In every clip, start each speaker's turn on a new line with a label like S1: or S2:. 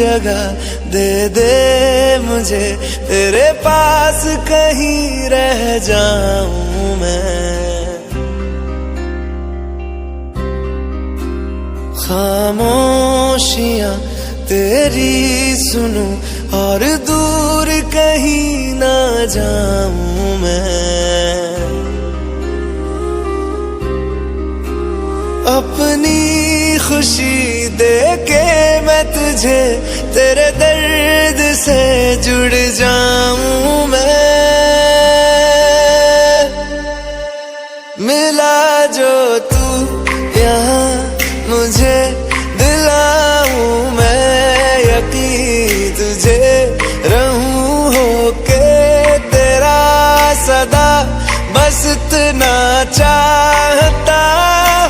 S1: जगह दे दे मुझे, तेरे पास कहीं रह जाऊं मैं। खामोशियां तेरी सुनूं और दूर कहीं ना जाऊं मैं। अपनी खुशी दे के मैं तुझे, तेरे दर्द से जुड़ जाऊं मैं। मिला जो तू यहाँ मुझे, दिलाऊं मैं यकीन तुझे, रहूं होके तेरा सदा, बस इतना चाहता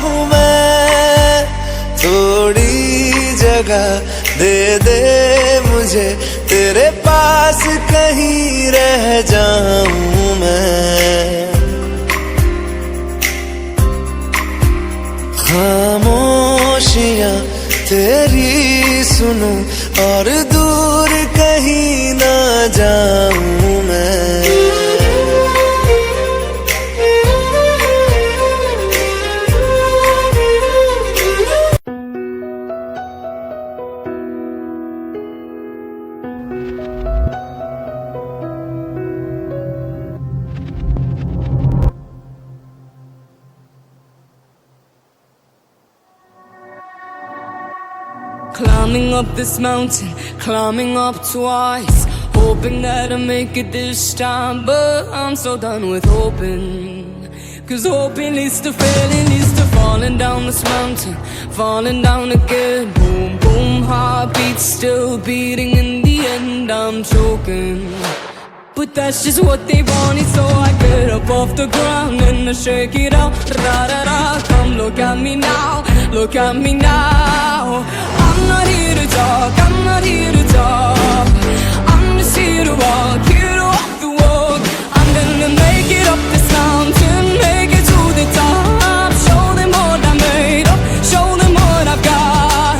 S1: हूँ मैं। थोड़ी जगह दे दे मुझे, तेरे पास कहीं रह जाऊं मैं। खामोशियां तेरी सुनूं और दूर कहीं ना जाऊं मैं।
S2: Climbing up this mountain, climbing up twice, hoping that I make it this time, but I'm so done with hoping. 'Cause hoping leads to failing, leads to falling down this mountain, falling down again. Boom, boom, heartbeat still beating, in the end I'm choking. But that's just what they wanted, so I get up off the ground and I shake it out. Ra-ra-ra, come look at me now, look at me now. I'm not here to talk, I'm not here to talk, I'm just here to walk the walk. I'm gonna make it up this mountain, make it to the top. Show them what I made of, show them what I've got.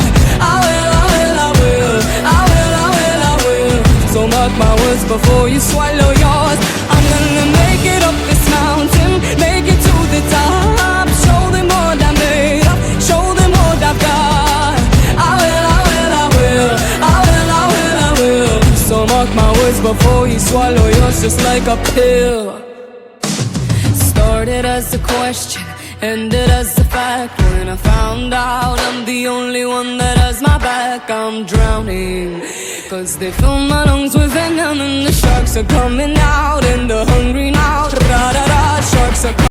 S2: I will, I will, I will, I will, I will, I will. So mark my words before you swallow yours. I'm gonna make it up this mountain, make it to the top. Show them what I made of, show them what I've got. I will, I will, I will, I will, I will, I will. So mark my words before you swallow yours, just like a pill. Started as a question, ended as a fact. When I found out I'm the only one that has my back, I'm drowning. 'Cause they fill my lungs with venom and the sharks are coming out, and the hungry now. Ra-ra-ra, sharks are coming.